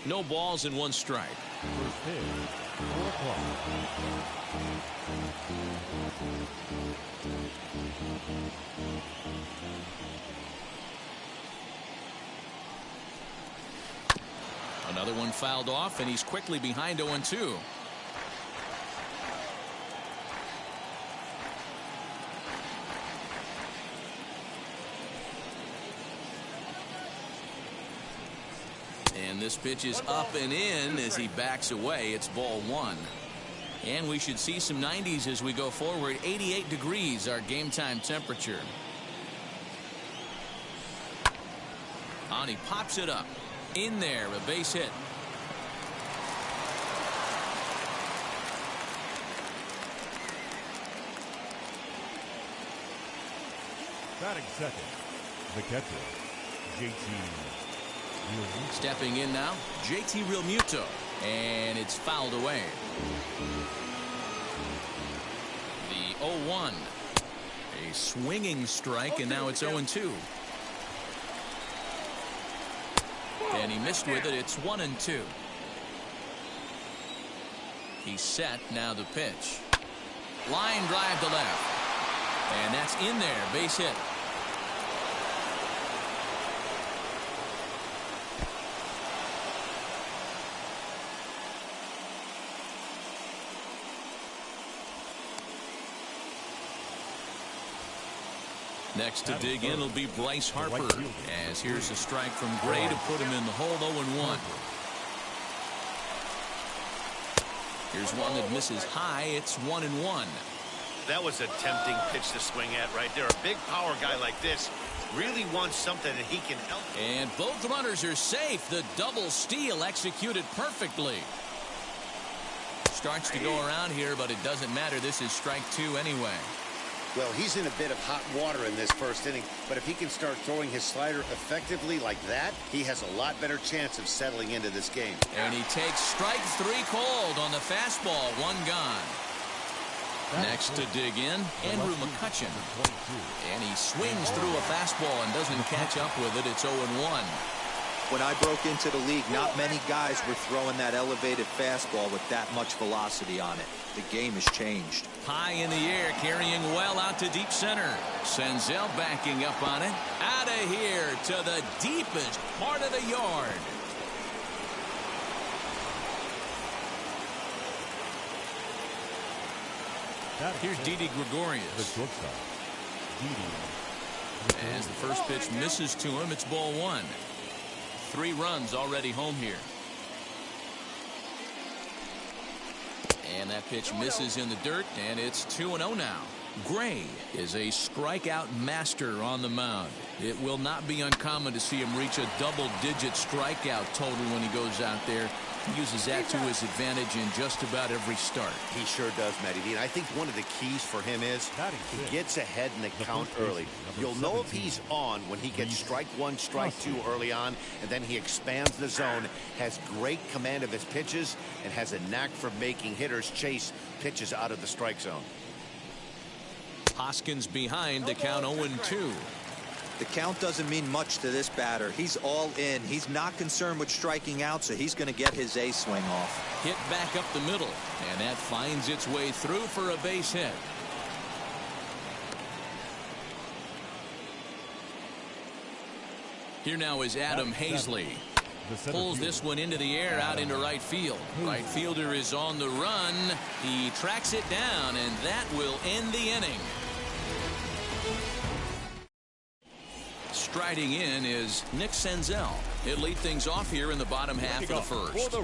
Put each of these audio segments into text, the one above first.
No balls and 1 strike. First pitch, 4 o'clock. Another one fouled off, and he's quickly behind 0-2. And this pitch is up and in as he backs away. It's ball 1. And we should see some 90s as we go forward. 88 degrees, our game time temperature. And he pops it up. In there, a base hit. Batting second, the catcher, JT Realmuto. Stepping in now, JT Realmuto. And it's fouled away. The 0-1. A swinging strike, and now it's 0-2. And he missed with it. It's 1-2. He's set. Now the pitch. Line drive to left. And that's in there. Base hit. Next to dig in will be Bryce Harper, as here's a strike from Gray to put him in the hole. 0-1. Here's one that misses high. It's 1-1. That was a tempting pitch to swing at right there. A big power guy like this really wants something that he can help. And both runners are safe. The double steal executed perfectly. Starts to go around here, but it doesn't matter. This is strike 2 anyway. Well, he's in a bit of hot water in this first inning, but if he can start throwing his slider effectively like that, he has a lot better chance of settling into this game. And he takes strike 3 called on the fastball. 1 gone. Next to dig in, Andrew McCutchen. And he swings through a fastball and doesn't catch up with it. It's 0-1. When I broke into the league, not many guys were throwing that elevated fastball with that much velocity on it. The game has changed. High in the air, carrying well out to deep center. Senzel backing up on it. Out of here to the deepest part of the yard. Here's Didi Gregorius. As the first pitch misses to him, it's ball 1. 3 runs already home here. And that pitch misses in the dirt, and it's 2-0 now. Gray is a strikeout master on the mound. It will not be uncommon to see him reach a double-digit strikeout total when he goes out there. He uses that to his advantage in just about every start. He sure does, Matty D. And I think one of the keys for him is he gets ahead in the count early. You'll know if he's on when he gets strike 1, strike 2 early on, and then he expands the zone, has great command of his pitches, and has a knack for making hitters chase pitches out of the strike zone. Hoskins behind the count 0-2. The count doesn't mean much to this batter. He's all in. He's not concerned with striking out, so he's going to get his A swing off. Hit back up the middle, and that finds its way through for a base hit. Here now is Adam Hazley. Pulls this one into the air out into right field. Right fielder is on the run. He tracks it down, and that will end the inning. Striding in is Nick Senzel. He'll lead things off here in the bottom half of the first.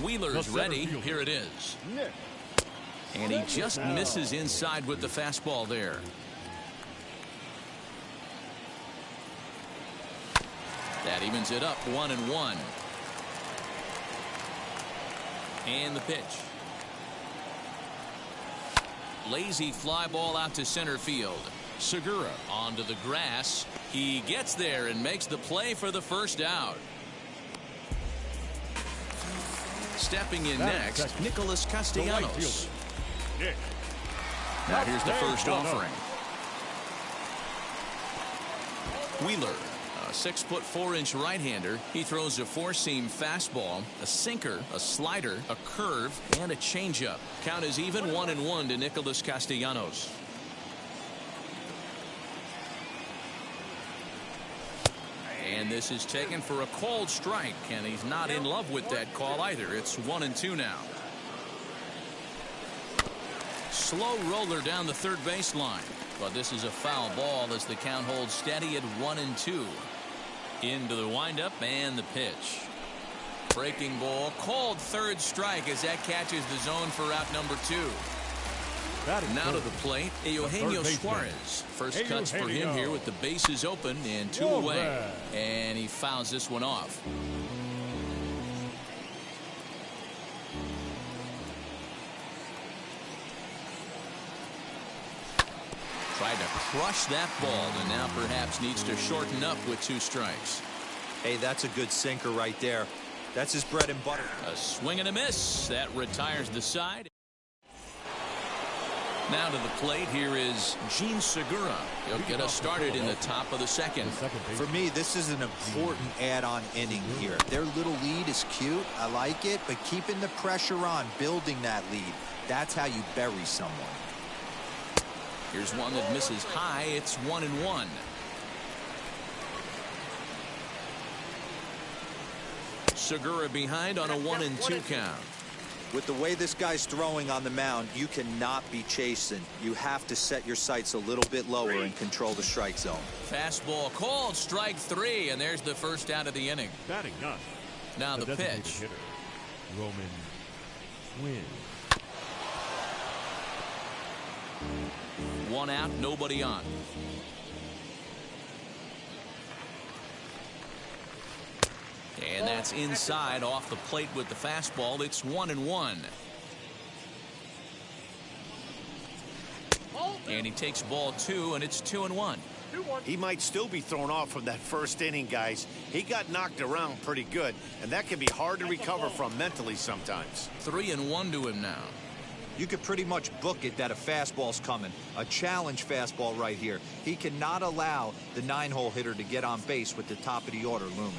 Wheeler's ready. Here it is. And he just misses inside with the fastball there. That evens it up 1-1. And the pitch. Lazy fly ball out to center field. Segura onto the grass. He gets there and makes the play for the first out. Stepping in next, Nicholas Castellanos. Now here's the first offering. Wheeler, A 6'4" right-hander. He throws a four-seam fastball, a sinker, a slider, a curve, and a changeup. Count is even 1-1 to Nicholas Castellanos. And this is taken for a called strike, and he's not in love with that call either. It's 1-2 now. Slow roller down the third baseline, but this is a foul ball as the count holds steady at 1-2. Into the windup and the pitch. Breaking ball, called third strike as that catches the zone for out number 2. Now to the plate, Eugenio Suarez. First cuts for him here with the bases open and 2 away. And he fouls this one off. Tried to crush that ball and now perhaps needs to shorten up with 2 strikes. Hey, that's a good sinker right there. That's his bread and butter. A swing and a miss. That retires the side. Now to the plate, here is Jean Segura. He'll get us started in the top of the second. For me, this is an important add-on inning here. Their little lead is cute. I like it, but keeping the pressure on, building that lead, that's how you bury someone. Here's one that misses high. It's 1-1. Segura behind on a 1-2 count. With the way this guy's throwing on the mound, you cannot be chasing. You have to set your sights a little bit lower and control the strike zone. Fastball called, strike 3, and there's the first out of the inning. Batting ninth. Now the pitch. Hitter, Roman Quinn. 1 out, nobody on. And that's inside off the plate with the fastball. It's 1-1. And he takes ball 2, and it's 2-1. He might still be thrown off from that first inning, guys. He got knocked around pretty good, and that can be hard to recover from mentally sometimes. 3-1 to him now. You could pretty much book it that a fastball's coming. A challenge fastball right here. He cannot allow the 9-hole hitter to get on base with the top of the order looming.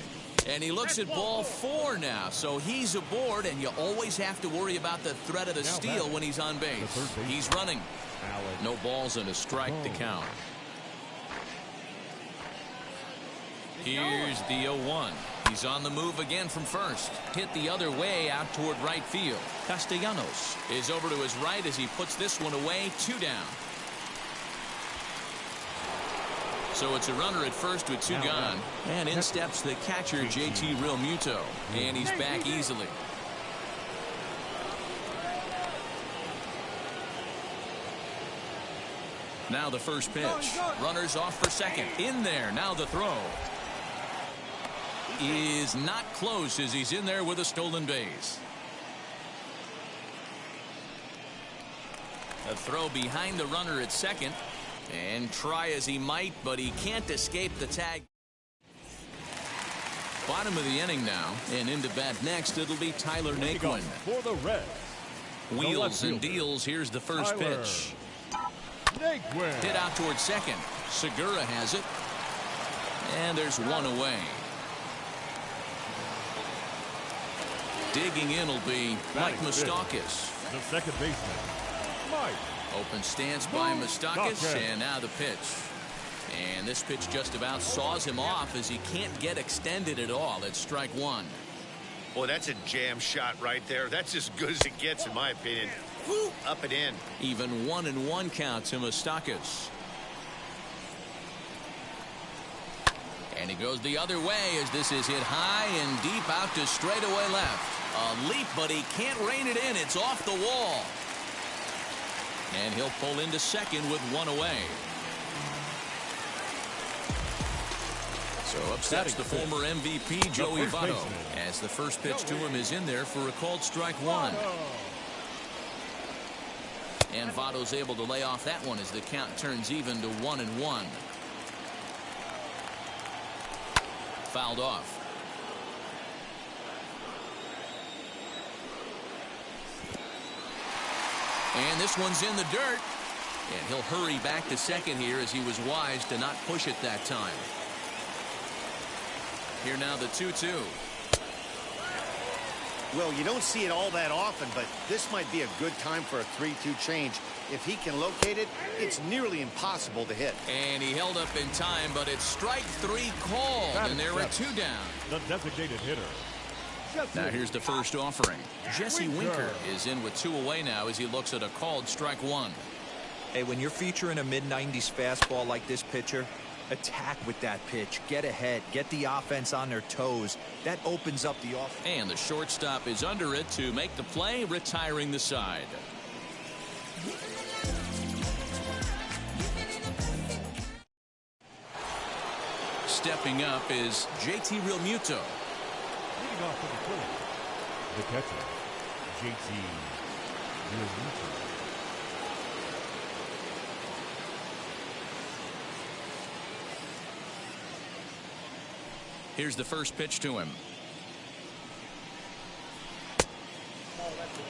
And he looks at ball 4 now, so he's aboard, and you always have to worry about the threat of the steal when he's on base. He's running. No balls and a strike to count. Here's the 0-1. He's on the move again from first. Hit the other way out toward right field. Castellanos is over to his right as he puts this one away. 2 down. So it's a runner at first with 2 gone. And in steps the catcher, JT Realmuto. And he's back easily. Now the first pitch. Runners off for second. In there. Now the throw. Is not close as he's in there with a stolen base. A throw behind the runner at second. And try as he might, but he can't escape the tag. Bottom of the inning now, and into bat next, it'll be Tyler Naquin. For the Reds. Wheels and deals. Here's the first pitch. Naquin. Hit out towards second. Segura has it. And there's 1 away. Digging in will be Mike Moustakas. The second baseman, Mike. Open stance by Moustakas, and now the pitch. And this pitch just about saws him off as he can't get extended at all. It's strike 1. Boy, that's a jam shot right there. That's as good as it gets, in my opinion. Woo, up and in. Even 1-1 count to Moustakas. And he goes the other way as this is hit high and deep out to straightaway left. A leap, but he can't rein it in. It's off the wall. And he'll pull into second with 1 away. So up steps the former MVP, Joey Votto, as the first pitch to him is in there for a called strike 1. And Votto's able to lay off that one as the count turns even to 1-1. Fouled off. And this one's in the dirt. And he'll hurry back to second here as he was wise to not push it that time. Here now the 2-2. Well, you don't see it all that often, but this might be a good time for a 3-2 change. If he can locate it, it's nearly impossible to hit. And he held up in time, but it's strike 3 called, and there are 2 down. The designated hitter. Jesse. Now here's the first offering. Jesse Winker is in with 2 away now as he looks at a called strike 1. Hey, when you're featuring a mid-90s fastball like this pitcher, attack with that pitch. Get ahead. Get the offense on their toes. That opens up the offense. And the shortstop is under it to make the play, retiring the side. Stepping up is JT Realmuto. Leading off for the Phillies, the catcher, JT Realmuto. Here's the first pitch to him.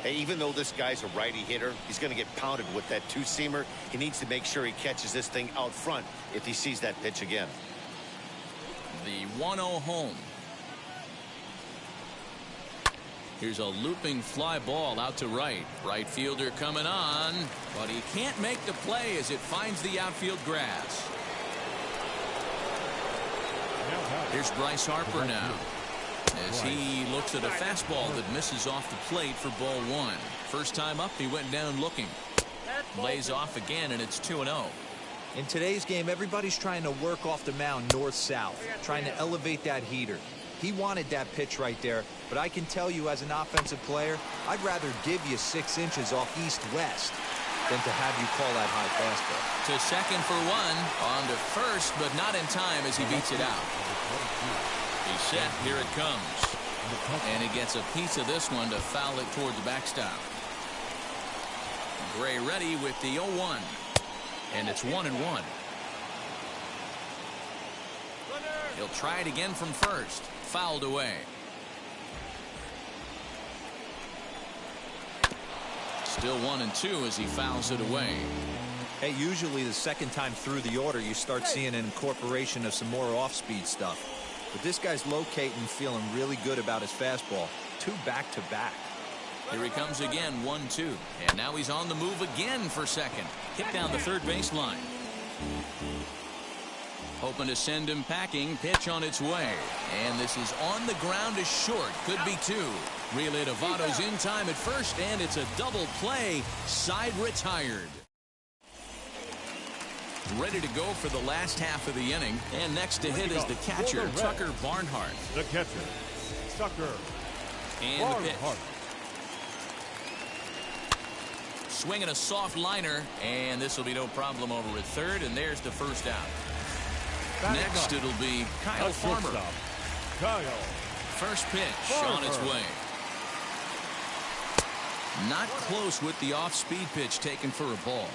Hey, even though this guy's a righty hitter, he's going to get pounded with that 2-seamer. He needs to make sure he catches this thing out front if he sees that pitch again. The 1-0 home. Here's a looping fly ball out to right. Right fielder coming on, but he can't make the play as it finds the outfield grass. Here's Bryce Harper now as he looks at a fastball that misses off the plate for ball 1. First time up, he went down looking. Lays off again, and it's 2-0. In today's game, everybody's trying to work off the mound north-south, trying to elevate that heater. He wanted that pitch right there, but I can tell you as an offensive player, I'd rather give you 6 inches off east-west than to have you call that high fastball. To second for 1, on to first, but not in time as he beats it out. He's set, here it comes. And he gets a piece of this one to foul it towards the backstop. Gray ready with the 0-1. And it's 1-1. He'll try it again from first. Fouled away. Still 1-2 as he fouls it away. Hey, usually the second time through the order, you start seeing an incorporation of some more off-speed stuff. But this guy's locating, feeling really good about his fastball. 2 back-to-back. Here he comes again, 1-2. And now he's on the move again for second. Hit down the third baseline. Hoping to send him packing. Pitch on its way. And this is on the ground is short. Could be 2. Relay to Votto's in time at first, and it's a double play. Side retired. Ready to go for the last half of the inning. And next to hit is the catcher, Tucker Barnhart. The catcher, Tucker And Barnhart. the pitch. Swinging a soft liner, and this will be no problem over at third, and there's the first out. Next, it'll be Kyle Farmer. Kyle. First pitch Farmer. on its way. Not close with the off-speed pitch taken for a ball.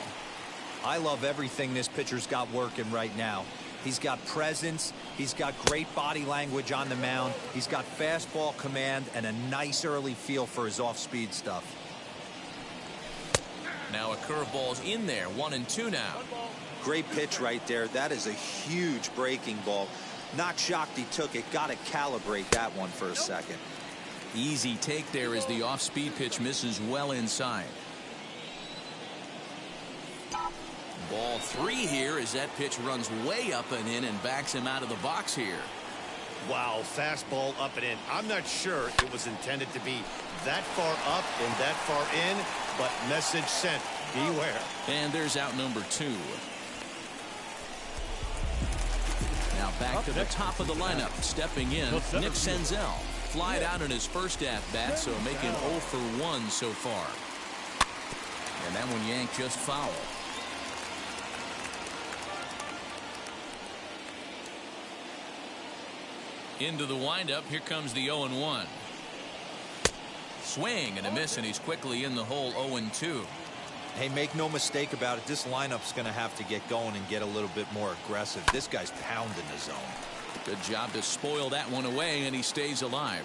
I love everything this pitcher's got working right now. He's got presence. He's got great body language on the mound. He's got fastball command and a nice early feel for his off-speed stuff. Now a curveball's in there, 1-2 now. Great pitch right there. That is a huge breaking ball. Not shocked he took it. Got to calibrate that one for a second. Easy take there as the off-speed pitch misses well inside. Ball 3 here as that pitch runs way up and in and backs him out of the box here. Wow, fastball up and in. I'm not sure it was intended to be that far up and that far in, but message sent. Beware. And there's out number 2. Now back to the top of the lineup. Stepping in, Nick Senzel. Flied out in his first at-bat, so making 0 for 1 so far. And that one yanked just foul. Into the windup. Here comes the 0-1. Swing and a miss, and he's quickly in the hole. 0-2. Hey, make no mistake about it. This lineup's going to have to get going and get a little bit more aggressive. This guy's pounding the zone. Good job to spoil that one away, and he stays alive.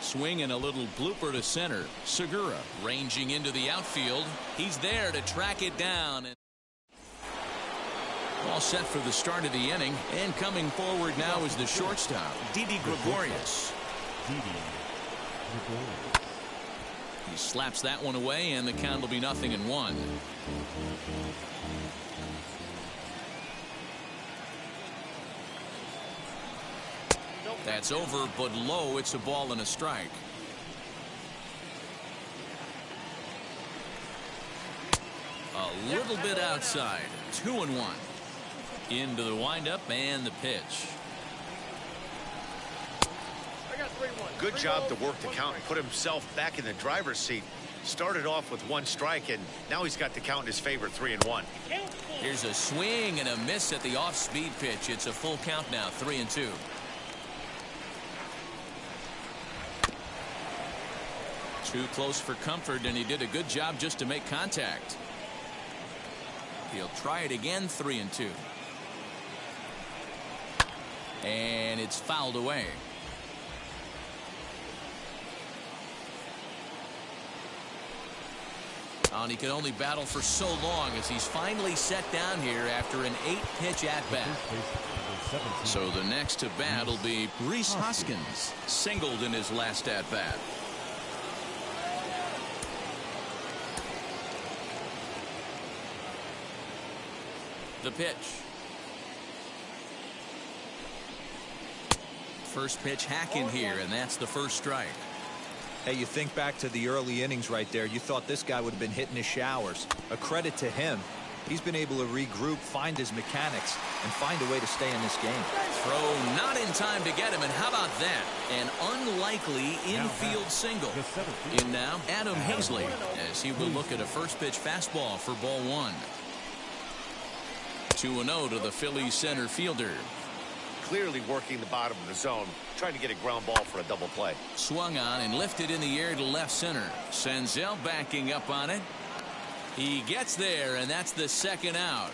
Swing and a little blooper to center. Segura ranging into the outfield. He's there to track it down. All set for the start of the inning, and coming forward now is the shortstop, Didi Gregorius. Didi Gregorius. He slaps that one away, and the count will be 0-1. That's over, but low. It's a ball and a strike. A little bit outside. 2-1. Into the windup and the pitch. Good job to work the count and put himself back in the driver's seat. Started off with 1 strike, and now he's got the count in his favor, 3-1. Here's a swing and a miss at the off-speed pitch. It's a full count now, 3-2. Too close for comfort, and he did a good job just to make contact. He'll try it again, 3-2. And it's fouled away. And he could only battle for so long as he's finally set down here after an 8-pitch at-bat. So the next to bat will be Rhys Hoskins, singled in his last at-bat. The pitch. First pitch hack in here, and that's the first strike. Hey, you think back to the early innings right there. You thought this guy would have been hitting his showers. A credit to him. He's been able to regroup, find his mechanics, and find a way to stay in this game. Throw not in time to get him, and how about that? An unlikely infield single. In now, Adam Hazley, as he will look at a first pitch fastball for ball 1. 2-0 to the Phillies center fielder. Clearly working the bottom of the zone, trying to get a ground ball for a double play. Swung on and lifted in the air to left center. Senzel backing up on it. He gets there, and that's the second out.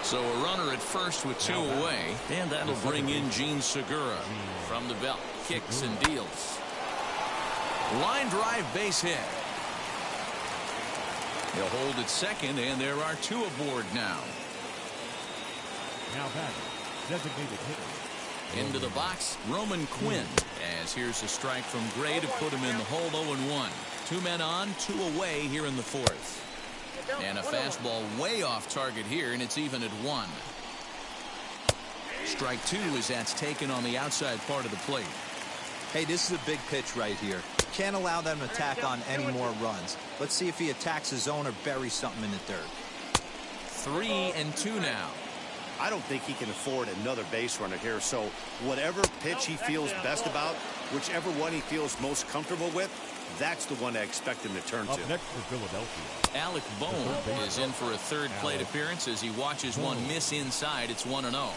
So a runner at first with 2 away, and that'll bring in Gene Segura from the belt. Kicks and deals. Line drive, base hit. He'll hold at second, and there are 2 aboard now. Now batting, designated hitter. Into the box, Roman Quinn, as here's a strike from Gray to put him in the hold. 0-1. 2 men on, 2 away here in the 4th. And a fastball way off target here, and it's even at 1. Strike 2 as that's taken on the outside part of the plate. Hey, this is a big pitch right here. Can't allow them to tack on any more runs. Let's see if he attacks his zone or buries something in the dirt. 3-2 now. I don't think he can afford another base runner here, so whatever pitch he feels best about, whichever one he feels most comfortable with, that's the one I expect him to turn Up to. next for Philadelphia. Alec Bohm is in for a 3rd plate appearance as he watches one miss inside. It's 1-0.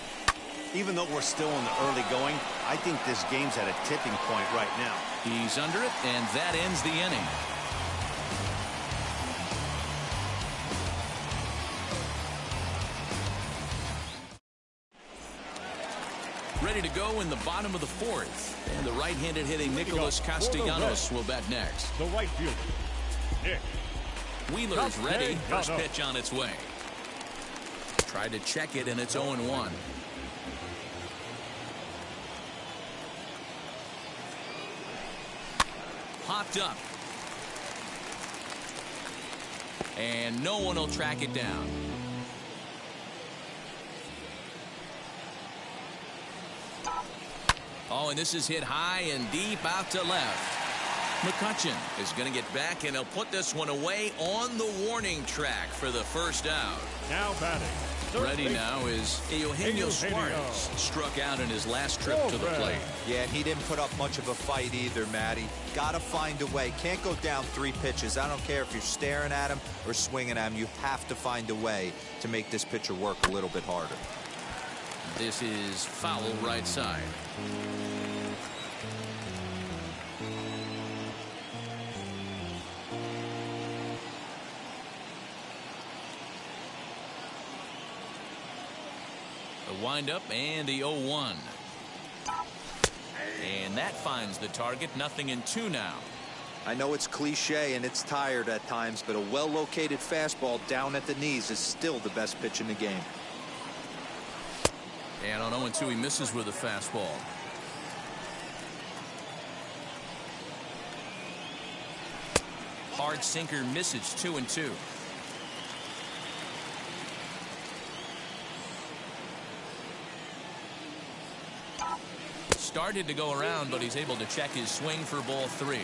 Even though we're still in the early going, I think this game's at a tipping point right now. He's under it, and that ends the inning. Ready to go in the bottom of the 4th. And the right-handed hitting Nicholas Castellanos will bat next. The right fielder, Nick. Wheeler's ready. First pitch on its way. Tried to check it, and it's 0-1. Popped up. And no one will track it down. Oh, and this is hit high and deep out to left. McCutchen is going to get back, and he'll put this one away on the warning track for the first out. Now batting. Ready now is Eugenio Suarez. Struck out in his last trip to the plate. Yeah, and he didn't put up much of a fight either, Matty. Got to find a way. Can't go down 3 pitches. I don't care if you're staring at him or swinging at him. You have to find a way to make this pitcher work a little bit harder. This is foul right side. The windup and the 0-1. And that finds the target. 0-2 now. I know it's cliche and it's tired at times, but a well-located fastball down at the knees is still the best pitch in the game. And on 0-2, he misses with a fastball. Hard sinker misses, 2-2. Started to go around, but he's able to check his swing for ball 3.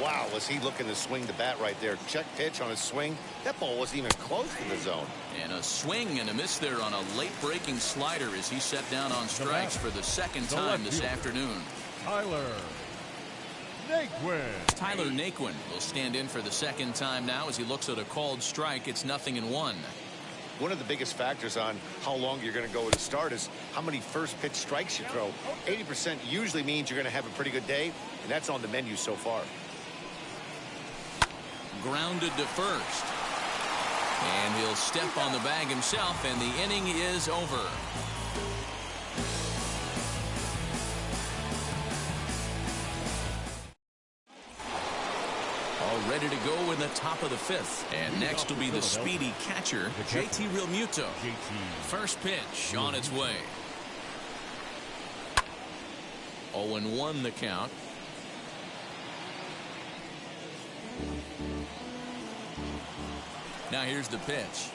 Wow, was he looking to swing the bat right there? Check pitch on his swing. That ball wasn't even close to the zone. And a swing and a miss there on a late breaking slider as he set down on strikes for the second time this afternoon. Tyler Naquin. Tyler Naquin will stand in for the second time now as he looks at a called strike. It's 0-1. One of the biggest factors on how long you're going to go with a start is how many first pitch strikes you throw. 80% usually means you're going to have a pretty good day, and that's on the menu so far. Grounded to first. And he'll step on the bag himself, and the inning is over. All ready to go in the top of the 5th. And next will be the speedy catcher, JT Realmuto. First pitch on its way. 0-1 the count. Now here's the pitch.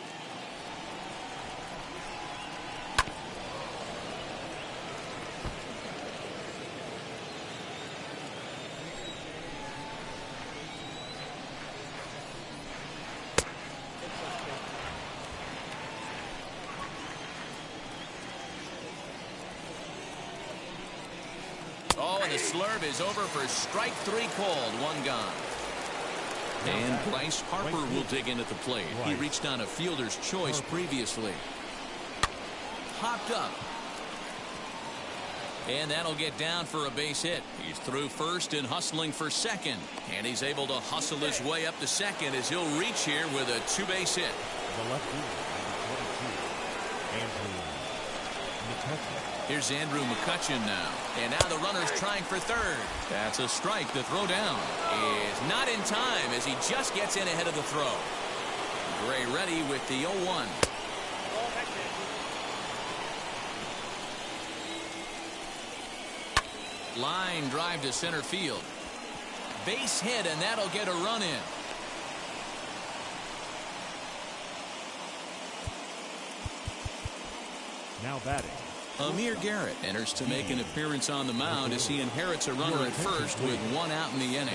Oh, and the slurve is over for strike 3 called. 1 gone. And Bryce Harper will dig in at the plate. He reached on a fielder's choice previously. Hopped up. And that'll get down for a base hit. He's through first and hustling for second. And he's able to hustle his way up to second as he'll reach here with a 2-base hit. The left fielder, Andrew McCutchen. Here's Andrew McCutchen now. And now the runner's trying for third. That's a strike. The throw down is not in time as he just gets in ahead of the throw. Gray ready with the 0-1. Line drive to center field. Base hit, and that'll get a run in. Now batting. Amir Garrett enters to make an appearance on the mound as he inherits a runner at first with 1 out in the inning.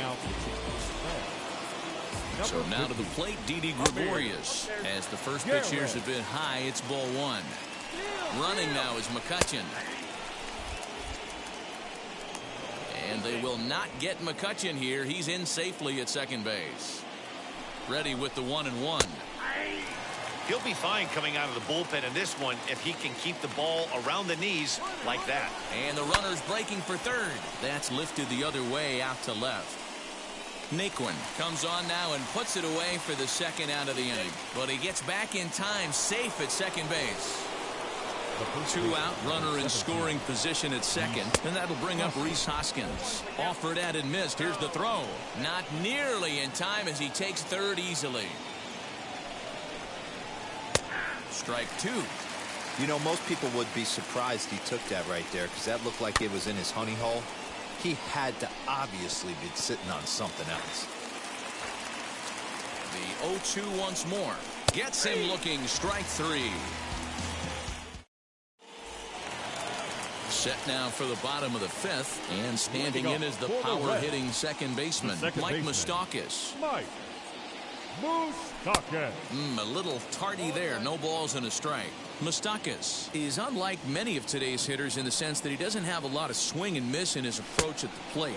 So now to the plate, Didi Gregorius. As the first pitch here's a bit high, it's ball 1. Running now is McCutchen. And they will not get McCutchen here. He's in safely at second base. Ready with the 1-1. He'll be fine coming out of the bullpen in this one if he can keep the ball around the knees like that. And the runner's breaking for third. That's lifted the other way out to left. Naquin comes on now and puts it away for the second out of the inning. But he gets back in time, safe at second base. 2 out, runner in scoring position at second, and that'll bring up Rhys Hoskins. Offered at and missed. Here's the throw. Not nearly in time as he takes third easily. Strike 2. You know, most people would be surprised he took that right there because that looked like it was in his honey hole. He had to obviously be sitting on something else. The 0-2 once more. Gets him looking. Strike 3. Set now for the bottom of the 5th, and standing in is the power-hitting second baseman, Mike Moustakas. Mike Moustakas. A little tardy there. No balls and a strike. Moustakas is unlike many of today's hitters in the sense that he doesn't have a lot of swing and miss in his approach at the plate.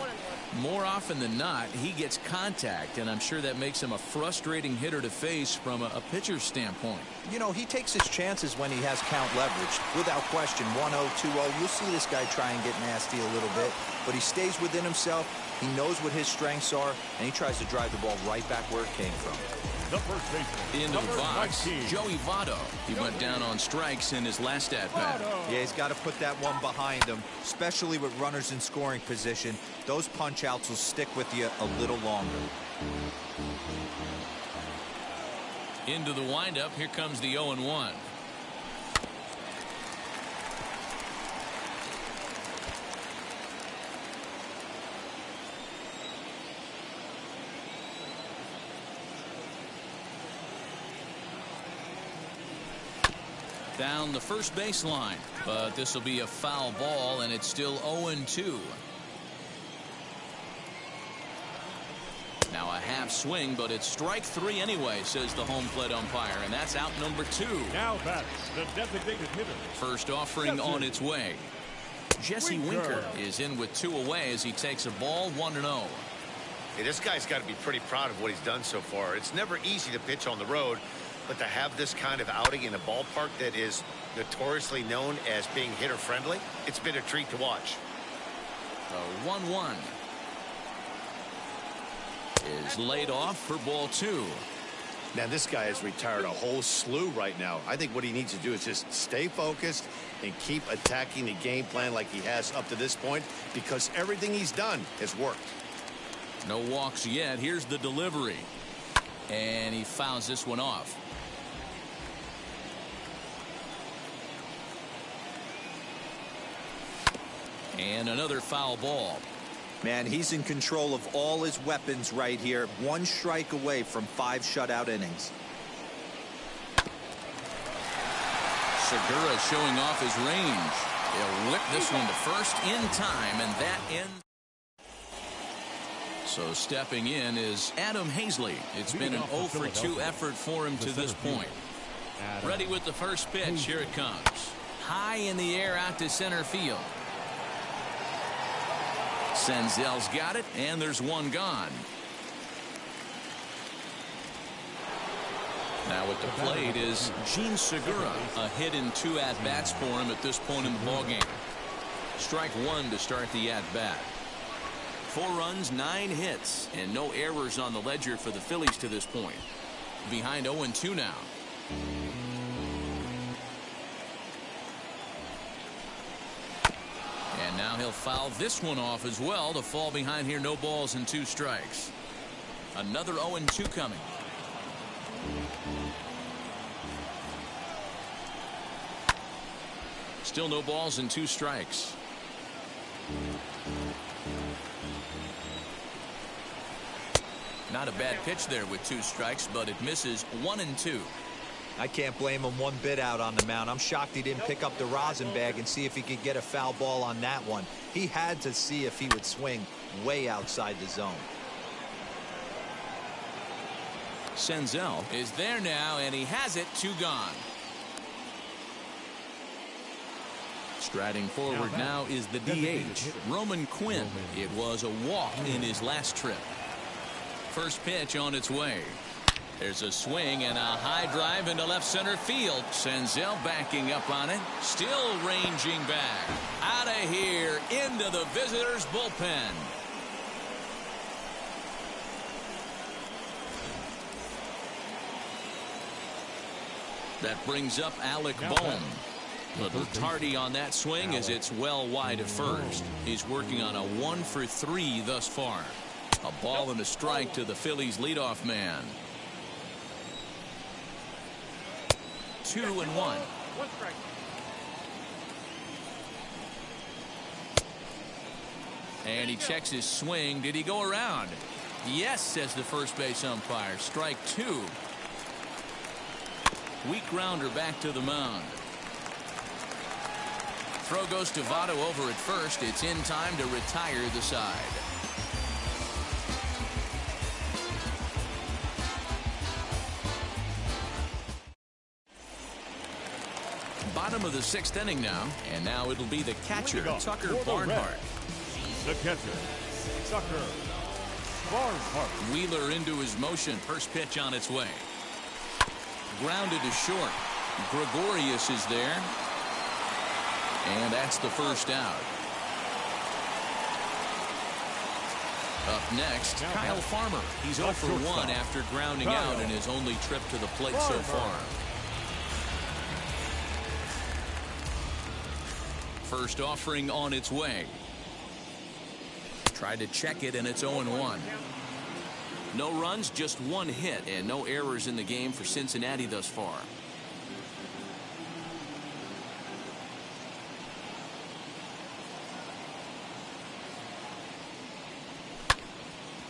More often than not, he gets contact, and I'm sure that makes him a frustrating hitter to face from a pitcher's standpoint. You know, he takes his chances when he has count leverage. Without question, 1-0, 2-0. You'll see this guy try and get nasty a little bit, but he stays within himself. He knows what his strengths are, and he tries to drive the ball right back where it came from. the first baseman. Into the Number box, 19. Joey Votto. He went down on strikes in his last at-bat. Yeah, he's got to put that one behind him, especially with runners in scoring position. Those punch-outs will stick with you a little longer. Into the windup, here comes the 0-1. Down the first baseline, but this will be a foul ball, and it's still 0-2. Now a half swing, but it's strike 3 anyway, says the home plate umpire, and that's out number 2. Now bats the designated hitter. First offering on its way. Jesse Winker is in with 2 away as he takes a ball 1-0. Hey, this guy's got to be pretty proud of what he's done so far. It's never easy to pitch on the road, but to have this kind of outing in a ballpark that is notoriously known as being hitter-friendly, it's been a treat to watch. The 1-1 is laid off for ball 2. Now, this guy has retired a whole slew right now. I think what he needs to do is just stay focused and keep attacking the game plan like he has up to this point, because everything he's done has worked. No walks yet. Here's the delivery. And he fouls this one off. And another foul ball. Man, he's in control of all his weapons right here. 1 strike away from 5 shutout innings. Segura showing off his range. He'll whip this one to first in time, and that ends. So stepping in is Adam Hazley. It's been an 0-for-2 effort for him to this point. Ready with the first pitch. Here it comes. High in the air out to center field. Senzel's got it, and there's one gone. Now at the plate is Gene Segura. A hit in 2 at-bats for him at this point in the ballgame. Strike 1 to start the at-bat. 4 runs, 9 hits, and no errors on the ledger for the Phillies to this point. Behind 0-2 now. And now he'll foul this one off as well to fall behind here. No balls and 2 strikes. Another 0-2 coming. Still no balls and 2 strikes. Not a bad pitch there with 2 strikes, but it misses 1-2. I can't blame him one bit out on the mound. I'm shocked he didn't pick up the rosin bag and see if he could get a foul ball on that one. He had to see if he would swing way outside the zone. Senzel is there now, and he has it. 2 gone. Striding forward now is the DH, Roman Quinn. It was a walk in his last trip. First pitch on its way. There's a swing and a high drive into left center field. Senzel backing up on it. Still ranging back. Out of here into the visitors' bullpen. That brings up Alec Bohm. A little tardy on that swing as it's well wide of first. He's working on a 1-for-3 thus far. A ball and a strike to the Phillies' leadoff man. 2-1. And he checks his swing. Did he go around? Yes, says the first base umpire. Strike 2. Weak grounder back to the mound. Throw goes to Votto over at first. It's in time to retire the side. Bottom of the 6th inning now, and now it'll be the catcher, Tucker Barnhart. The catcher, Tucker Barnhart. Wheeler into his motion. First pitch on its way. Grounded to short. Gregorius is there. And that's the first out. Up next, Kyle Farmer. He's 0 for 1 after grounding out in his only trip to the plate so far. First offering on its way. Tried to check it, and it's 0-1. No runs, just 1 hit, and no errors in the game for Cincinnati thus far.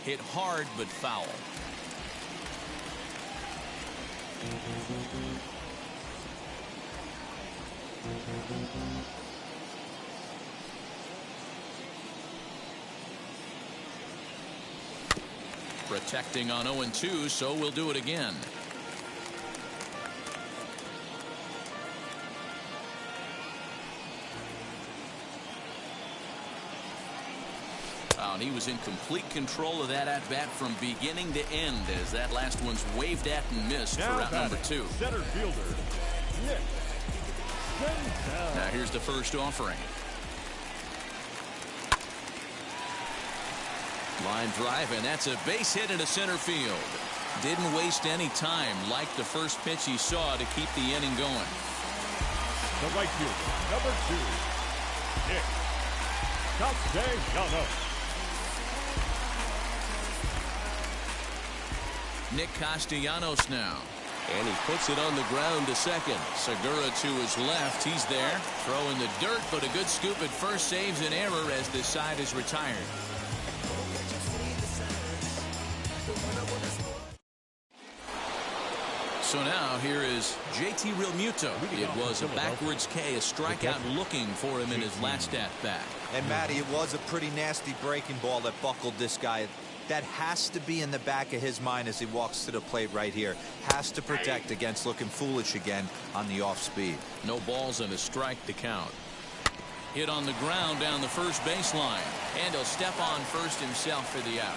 Hit hard, but foul. Protecting on 0-2, so we'll do it again. And he was in complete control of that at-bat from beginning to end as that last one's waved at and missed for route number 2. Center fielder, Nick Senzel. Now here's the first offering. Line drive, and that's a base hit into center field. Didn't waste any time, like the first pitch he saw, to keep the inning going. The right fielder, number 2, Nick Castellanos. Nick Castellanos now. And he puts it on the ground to second. Segura to his left. He's there. Throwing the dirt, but a good scoop at first saves an error as this side is retired. So now here is JT Realmuto. It was a backwards K, a strikeout looking for him in his last at-bat. And Matty, it was a pretty nasty breaking ball that buckled this guy. That has to be in the back of his mind as he walks to the plate right here. Has to protect against looking foolish again on the off speed. No balls and a strike to count. Hit on the ground down the first baseline. And he'll step on first himself for the out.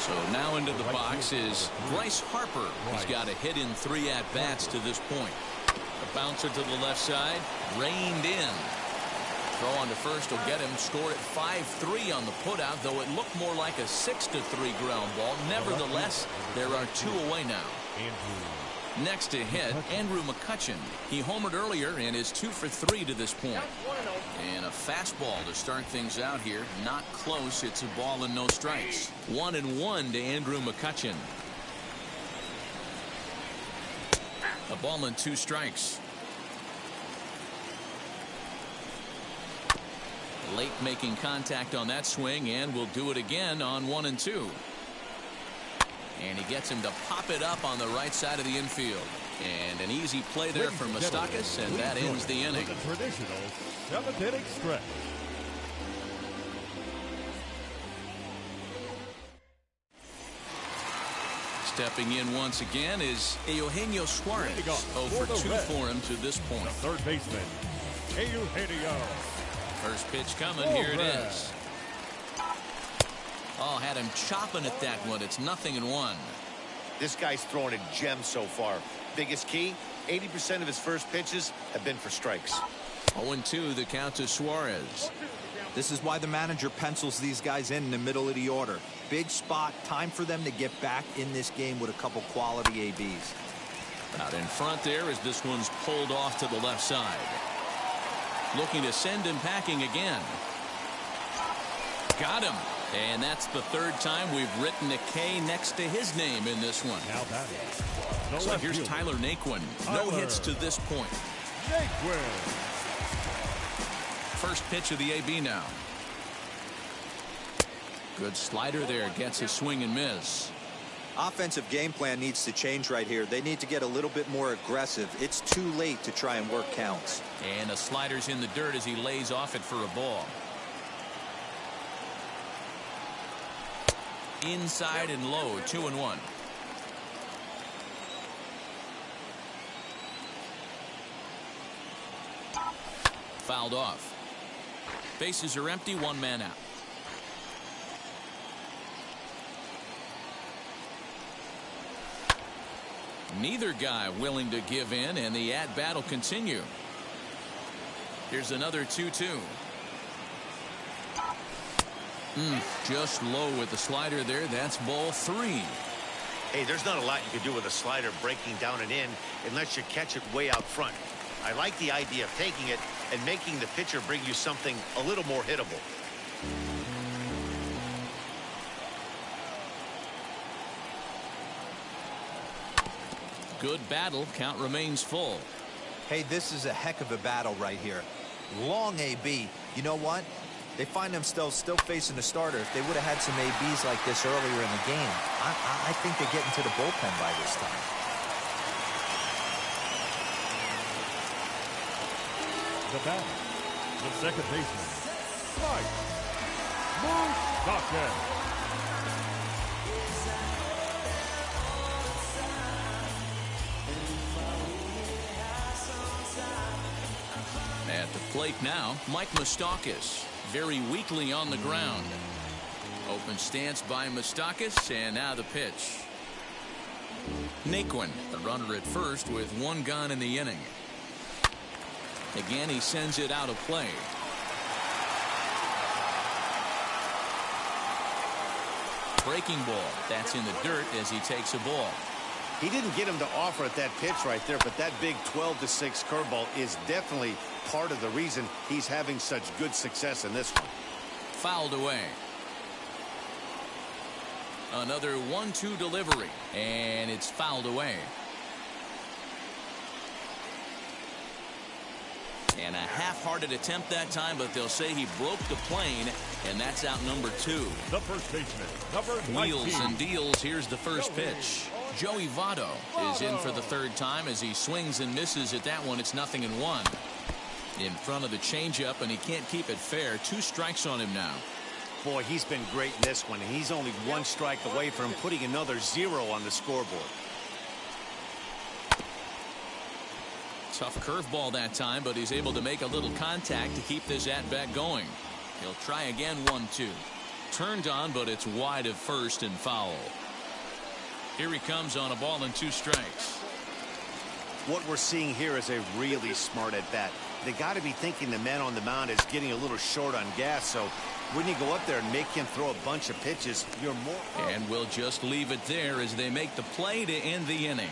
So now into the box is Bryce Harper. He's got a hit in 3 at-bats to this point. A bouncer to the left side. Reined in. Throw on to first will get him. Score at 5-3 on the putout, though it looked more like a 6-3 ground ball. Nevertheless, there are 2 away now. Next to hit, Andrew McCutchen. He homered earlier and is 2 for 3 to this point. And a fastball to start things out here. Not close. It's a ball and no strikes. 1-1 to Andrew McCutchen. A ball and 2 strikes. Late making contact on that swing, and will do it again on 1-2. And he gets him to pop it up on the right side of the infield. And an easy play there from Moustakas, and that ends the inning. The traditional 7th-inning stretch. Stepping in once again is Eugenio Suarez. 0 for 2 for him to this point. Third baseman, Eugenio. First pitch coming. Here it is. Oh, had him chopping at that one. It's 0-1. This guy's throwing a gem so far. Biggest key, 80% of his first pitches have been for strikes. 0-2 the count to Suarez. This is why the manager pencils these guys in the middle of the order. Big spot. Time for them to get back in this game with a couple quality ABs. Out in front there as this one's pulled off to the left side. Looking to send him packing again. Got him. And that's the 3rd time we've written a K next to his name in this one. Now batting. So here's Tyler Naquin. No hits to this point. Naquin. First pitch of the AB now. Good slider there. Gets a swing and miss. Offensive game plan needs to change right here. They need to get a little bit more aggressive. It's too late to try and work counts. And the slider's in the dirt as he lays off it for a ball. Inside and low. 2-1. Fouled off. Bases are empty. 1 man out. Neither guy willing to give in, and the at-bat will continue. Here's another 2-2. Just low with the slider there. That's ball 3. Hey, there's not a lot you can do with a slider breaking down and in unless you catch it way out front. I like the idea of taking it and making the pitcher bring you something a little more hittable. Good battle. Count remains full. Hey, this is a heck of a battle right here. Long AB. You know what? They find themselves still facing the starter. If they would have had some ABs like this earlier in the game, I think they get into the bullpen by this time. The batter, the second baseman, Mike Moustakas. At the plate now, Mike Moustakas. Very weakly on the ground. Open stance by Moustakas, and now the pitch. Naquin, the runner at first with 1 gone in the inning. Again, he sends it out of play. Breaking ball. That's in the dirt as he takes a ball. He didn't get him to offer at that pitch right there, but that big 12-6 curveball is definitely part of the reason he's having such good success in this one. Fouled away. Another 1-2 delivery, and it's fouled away. And a half-hearted attempt that time, but they'll say he broke the plane, and that's out number 2. The first baseman, number 19. Wheels and deals. Here's the first pitch. Joey Votto is in for the 3rd time as he swings and misses at that one. It's 0-1. In front of the changeup, and he can't keep it fair. 2 strikes on him now. Boy, he's been great in this one. He's only 1 strike away from putting another 0 on the scoreboard. Tough curveball that time, but he's able to make a little contact to keep this at-bat going. He'll try again. 1-2. Turned on, but it's wide of first and foul. Here he comes on a ball and 2 strikes. What we're seeing here is a really smart at-bat. They got to be thinking the man on the mound is getting a little short on gas, so when you go up there and make him throw a bunch of pitches, you're more... And we'll just leave it there as they make the play to end the inning.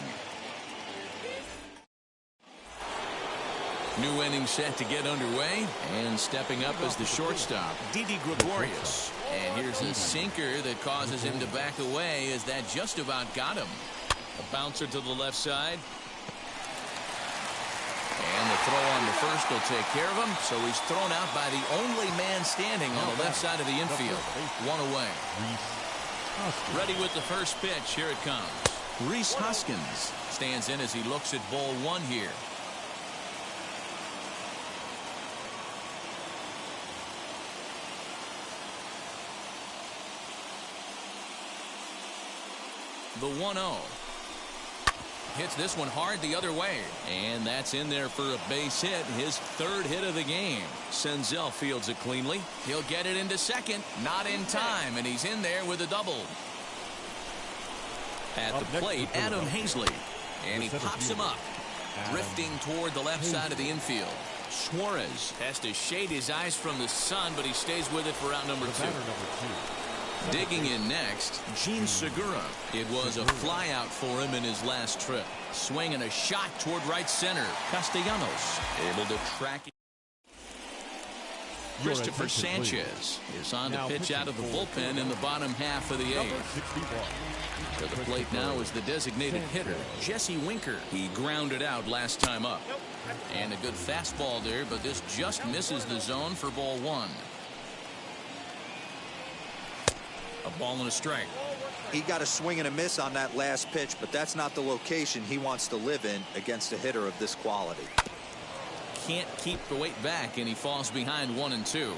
New inning set to get underway, and stepping up as the shortstop, Didi Gregorius. And here's a sinker that causes him to back away as that just about got him. A bouncer to the left side. And the throw on the first will take care of him, so he's thrown out by the only man standing on the left side of the infield. 1 away. Ready with the first pitch. Here it comes. Rhys Hoskins stands in as he looks at ball 1 here. The 1-0. Hits this one hard the other way, and that's in there for a base hit, his 3rd hit of the game. Senzel fields it cleanly. He'll get it into second, not in time, and he's in there with a double. At the plate, Adam Hazley, and he pops him up, drifting toward the left side of the infield. Suarez has to shade his eyes from the sun, but he stays with it for out number 2. Digging in next, Gene Segura. It was a flyout for him in his last trip. Swinging a shot toward right center. Castellanos able to track it. Christopher Sanchez is on to pitch out of the bullpen in the bottom half of the 8th. To the plate now is the designated hitter, Jesse Winker. He grounded out last time up. And a good fastball there, but this just misses the zone for ball 1. A ball and a strike. He got a swing and a miss on that last pitch, but that's not the location he wants to live in against a hitter of this quality. Can't keep the weight back, and he falls behind 1-2.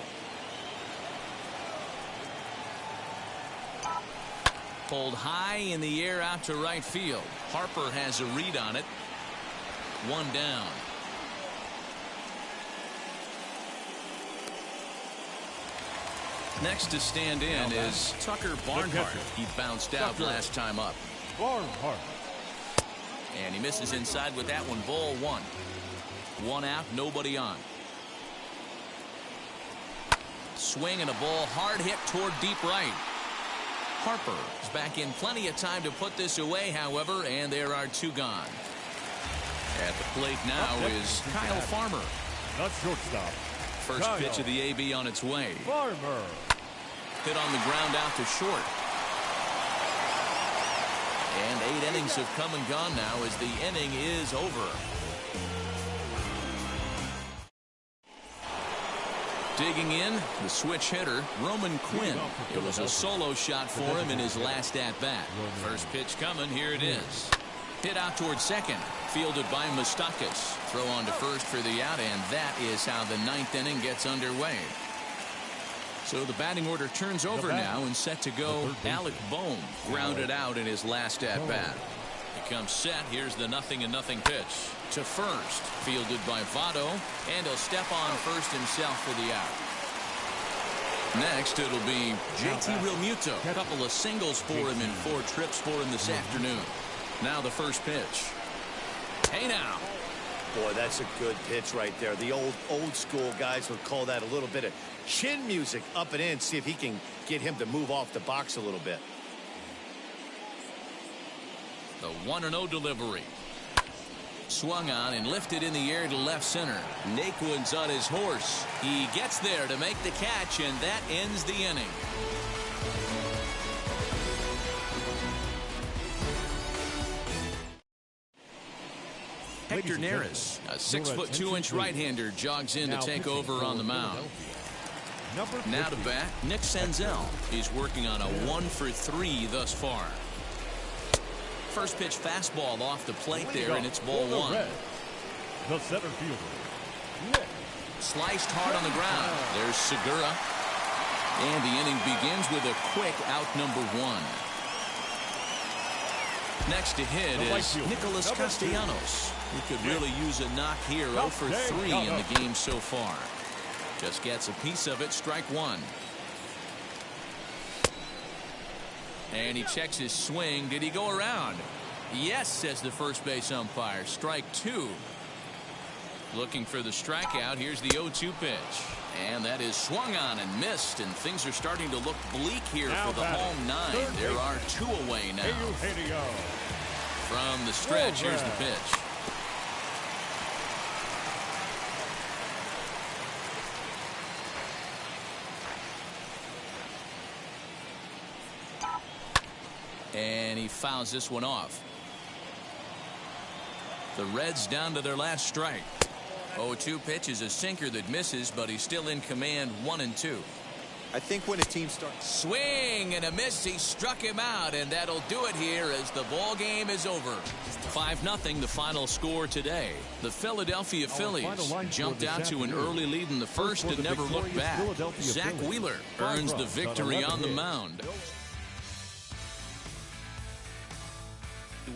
Pulled high in the air out to right field. Harper has a read on it. 1 down. Next to stand in is Tucker Barnhart. He bounced out last time up. Barnhart. And he misses inside with that one. Ball 1. 1 out, nobody on. Swing and a ball hard hit toward deep right. Harper is back in plenty of time to put this away, however, and there are 2 gone. At the plate now is Kyle Farmer. Not shortstop. First pitch of the AB on its way. Farmer. Hit on the ground out to short. And 8 innings have come and gone now as the inning is over. Digging in, the switch hitter, Roman Quinn. It was a solo shot for him in his last at-bat. First pitch coming, here it is. Hit out towards second, fielded by Moustakas. Throw on to first for the out, and that is how the 9th inning gets underway. So the batting order turns over now and set to go. Alec Bohm grounded out in his last at-bat. He comes set. Here's the 0-0 pitch. To first, fielded by Votto, and he'll step on first himself for the out. Next, it'll be JT Realmuto. A couple of singles for him and 4 trips for him this afternoon. Now the first pitch. Hey now. Boy, that's a good pitch right there. The old school guys would call that a little bit of chin music up and in. See if he can get him to move off the box a little bit. The 1-0 delivery. Swung on and lifted in the air to left center. Naquin's on his horse. He gets there to make the catch, and that ends the inning. Hector Neris, a 6'2" right-hander, jogs in to take over on the mound. Now to bat, Nick Senzel. He's working on a 1-for-3 thus far. First pitch fastball off the plate there, and it's ball 1. The center fielder. Sliced hard on the ground. There's Segura. And the inning begins with a quick out number 1. Next to hit is Nicholas Castellanos. He could really use a knock here. 0 for 3 in the game so far. Just gets a piece of it. Strike 1. And he checks his swing. Did he go around? Yes, says the first base umpire. Strike 2. Looking for the strikeout. Here's the 0-2 pitch. And that is swung on and missed. And things are starting to look bleak here for the home 9. There are 2 away now. From the stretch, here's the pitch. And he fouls this one off. The Reds down to their last strike. 0-2 pitch is a sinker that misses, but he's still in command. 1-2. I think when a team starts swing and a miss, he struck him out, and that'll do it here as the ball game is over. 5-0 the final score today. The Philadelphia Phillies jumped out to an early lead in the first and never looked back. Zach Wheeler earns the victory on the mound.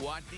What the